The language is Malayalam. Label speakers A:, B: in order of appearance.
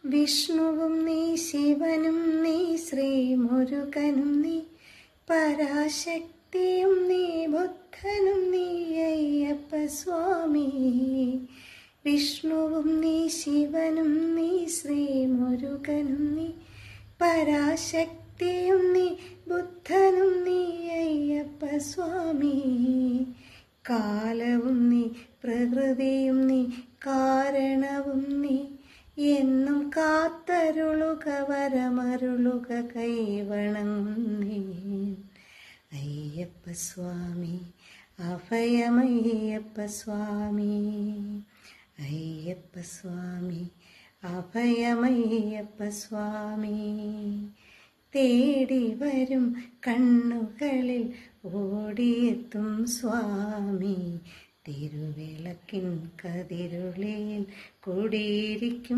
A: വിഷ്ണുവും നീ, ശിവനും നീ, ശ്രീമുരുകനും നീ, പരാശക്തിയും നീ, ബുദ്ധനും നീ, അയ്യപ്പ സ്വാമി. വിഷ്ണുവും നീ, ശിവനും നീ, ശ്രീമുരുകനും നീ, പരാശക്തിയും നീ, ബുദ്ധനും നീ, അയ്യപ്പ സ്വാമി. കാലവും നീ, പ്രകൃതിയും നീ, കാരണവും നീ, എന്നും കാത്തരുളുക, വരമരുളുക, കൈവണങ്ങുന്നേ. അയ്യപ്പ സ്വാമി, അഭയമയ്യപ്പ സ്വാമി. അയ്യപ്പ സ്വാമി, അഭയമയ്യപ്പ സ്വാമി. തേടി വരും കണ്ണുകളിൽ ഓടിയെത്തും സ്വാമി. തിരുവിളക്കിൻ കതിരുളിൽ കുടിയിരിക്കും